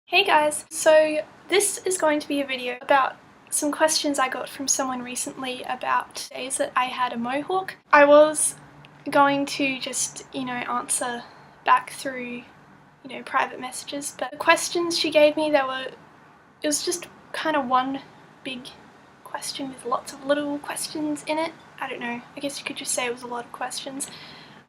Hey guys! So this is going to be a video about some questions I got from someone recently about days that I had a mohawk. I was going to just, answer back through, private messages, but the questions she gave me, it was just kind of one big question with lots of little questions in it. I don't know, I guess you could just say it was a lot of questions.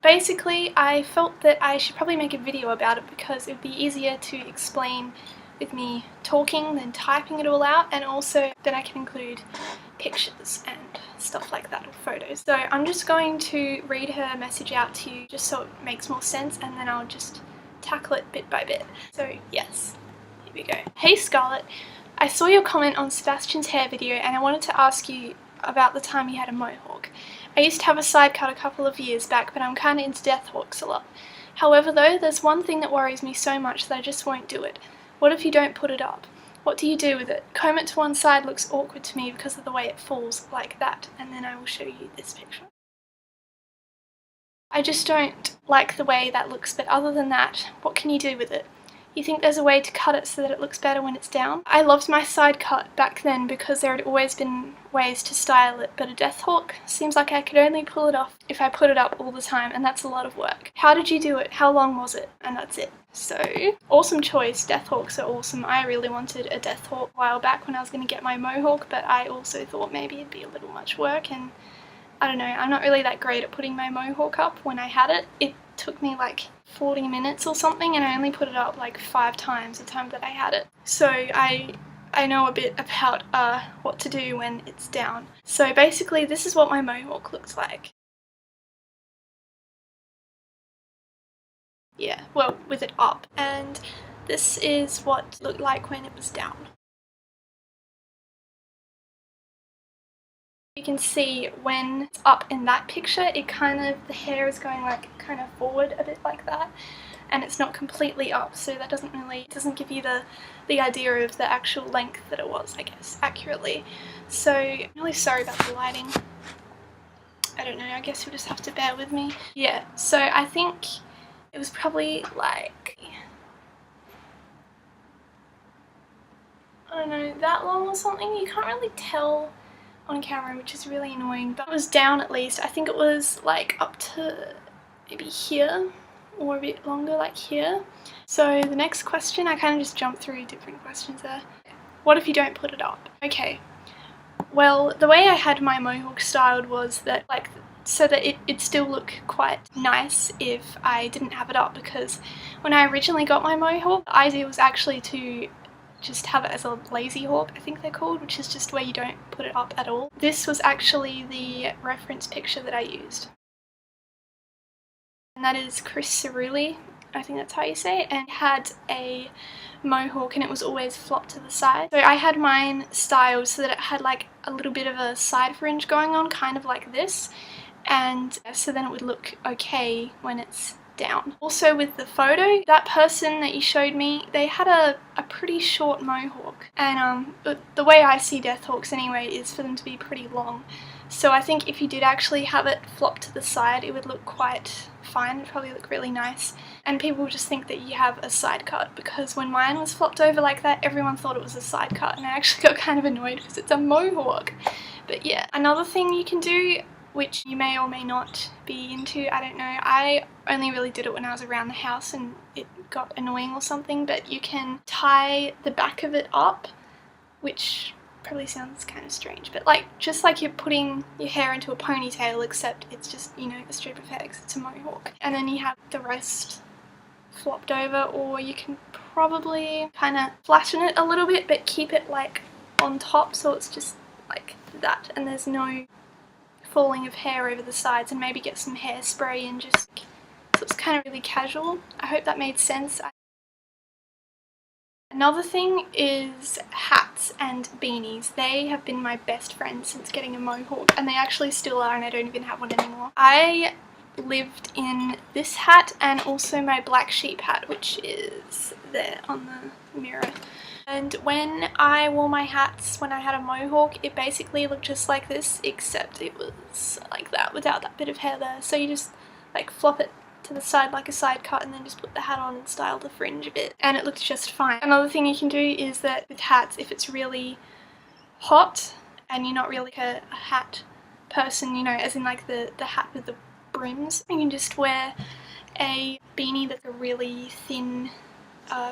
Basically, I felt that I should probably make a video about it because it would be easier to explain with me talking than typing it all out, and also then I can include pictures and stuff like that, or photos. So I'm just going to read her message out to you just so it makes more sense, and then I'll just tackle it bit by bit. So yes, here we go. Hey Scarlett, I saw your comment on Sebastian's hair video and I wanted to ask you about the time you had a mohawk. I used to have a side cut a couple of years back, but I'm kinda into death hawks a lot. However though, there's one thing that worries me so much that I just won't do it. What if you don't put it up? What do you do with it? Comb it to one side looks awkward to me because of the way it falls like that, and then I will show you this picture. I just don't like the way that looks, but other than that, what can you do with it? You think there's a way to cut it so that it looks better when it's down? I loved my side cut back then because there had always been ways to style it, but a death hawk seems like I could only pull it off if I put it up all the time, and that's a lot of work. How did you do it? How long was it? And that's it. So, awesome choice. Death hawks are awesome. I really wanted a death hawk a while back when I was going to get my mohawk, but I also thought maybe it'd be a little much work, and I don't know, I'm not really that great at putting my mohawk up. When I had it, it took me like 40 minutes or something, and I only put it up like 5 times the time that I had it. So I know a bit about what to do when it's down. So basically this is what my mohawk looks like. Yeah, well, with it up. And this is what it looked like when it was down. You can see when it's up in that picture, the hair is going like kind of forward a bit like that, and it's not completely up, so that doesn't give you the idea of the actual length that it was, I guess, accurately. So I'm really sorry about the lighting. I don't know, I guess you'll just have to bear with me. Yeah, so I think it was probably like, I don't know, that long or something. You can't really tell on camera, which is really annoying, but it was down at least. I think it was like up to maybe here, or a bit longer, like here. So the next question, I kind of just jumped through different questions there. What if you don't put it up? Okay, well, the way I had my mohawk styled was that so that it'd still look quite nice if I didn't have it up, because when I originally got my mohawk, the idea was actually to just have it as a lazy hawk, I think they're called, which is just where you don't put it up at all. This was actually the reference picture that I used. And that is Chris Cerulli, I think that's how you say it, and had a mohawk and it was always flopped to the side. So I had mine styled so that it had like a little bit of a side fringe going on, kind of like this, and so then it would look okay when it's down. Also with the photo, that person that you showed me, they had a pretty short mohawk, and the way I see death hawks anyway is for them to be pretty long. So I think if you did actually have it flopped to the side, it would look quite fine. It'd probably look really nice, and people would just think that you have a side cut, because when mine was flopped over like that, everyone thought it was a side cut, and I actually got kind of annoyed because it's a mohawk. But yeah, another thing you can do, which you may or may not be into, I don't know. I only really did it when I was around the house and it got annoying or something, but you can tie the back of it up, which probably sounds kind of strange, but just like you're putting your hair into a ponytail, except it's just, a strip of hair because it's a mohawk. And then you have the rest flopped over, or you can probably kind of flatten it a little bit but keep it like on top, so it's just like that, and there's no falling of hair over the sides, and maybe get some hairspray and just, so it's kind of really casual. I hope that made sense. Another thing is hats and beanies. They have been my best friends since getting a mohawk, and they actually still are, and I don't even have one anymore. I lived in this hat and also my black sheep hat, which is there on the mirror. And when I wore my hats when I had a mohawk, it basically looked just like this, except it was like that without that bit of hair there. So you just like flop it to the side like a side cut and then just put the hat on and style the fringe a bit, and it looked just fine. Another thing you can do is that with hats, if it's really hot and you're not really a hat person, you know, as in like the hat with the brims, you can just wear a beanie that's a really thin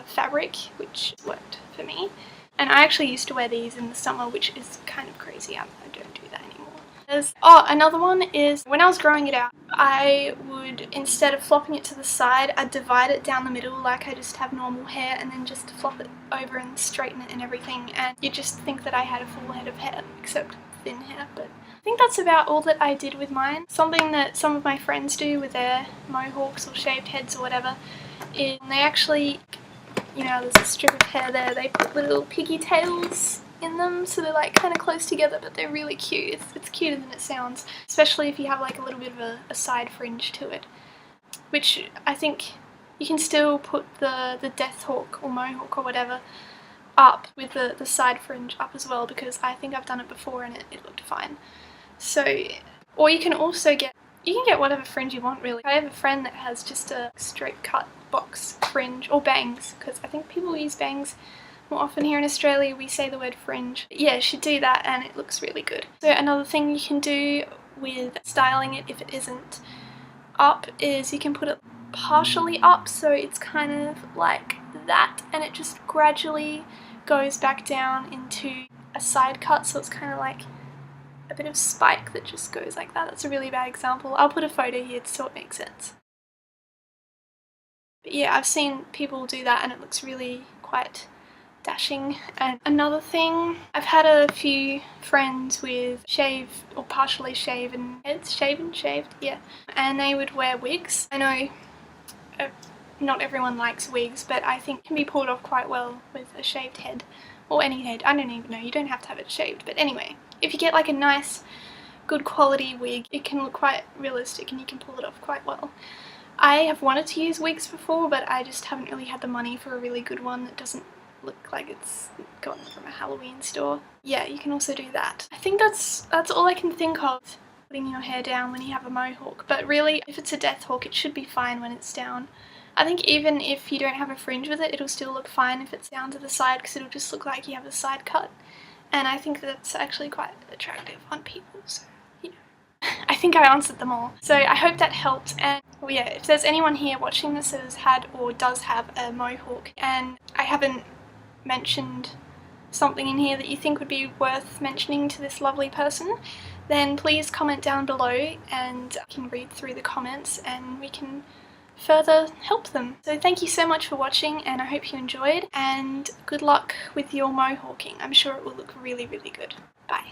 fabric, which worked for me. And I actually used to wear these in the summer, which is kind of crazy. I don't do that anymore. Another one is when I was growing it out, I would, instead of flopping it to the side, I'd divide it down the middle like I just have normal hair, and then just flop it over and straighten it and everything, and you just think that I had a full head of hair, except thin hair. But I think that's about all that I did with mine. Something that some of my friends do with their mohawks or shaved heads or whatever is they actually, you know, there's a strip of hair there, they put little piggy tails in them, so they're like kind of close together, but they're really cute. It's cuter than it sounds, especially if you have like a little bit of a side fringe to it, which I think you can still put the death hawk or mohawk or whatever up with the side fringe up as well, because I think I've done it before and it looked fine. So, or you can also get whatever fringe you want, really. I have a friend that has just a straight cut box fringe, or bangs, because I think people use bangs more often here in Australia. We say the word fringe. But yeah, you should do that and it looks really good. So another thing you can do with styling it if it isn't up is you can put it partially up, so it's kind of like that, and it just gradually goes back down into a side cut, so it's kind of like a bit of spike that just goes like that. That's a really bad example. I'll put a photo here so it makes sense. But yeah, I've seen people do that and it looks really quite dashing. And another thing, I've had a few friends with shaved or partially shaven heads, shaved, yeah, and they would wear wigs. I know not everyone likes wigs, but I think it can be pulled off quite well with a shaved head, or any head. I don't even know, you don't have to have it shaved, but anyway, if you get like a nice good quality wig, it can look quite realistic and you can pull it off quite well. I have wanted to use wigs before, but I just haven't really had the money for a really good one that doesn't look like it's gotten from a Halloween store. Yeah, you can also do that. I think that's all I can think of, putting your hair down when you have a mohawk, but really if it's a death hawk it should be fine when it's down. I think even if you don't have a fringe with it, it'll still look fine if it's down to the side, because it'll just look like you have a side cut, and I think that's actually quite attractive on people, so you know. I think I answered them all, so I hope that helped. And well, yeah, if there's anyone here watching this that has had or does have a mohawk and I haven't mentioned something in here that you think would be worth mentioning to this lovely person, then please comment down below and I can read through the comments and we can further help them. So thank you so much for watching, and I hope you enjoyed, and good luck with your mohawking. I'm sure it will look really, really good. Bye.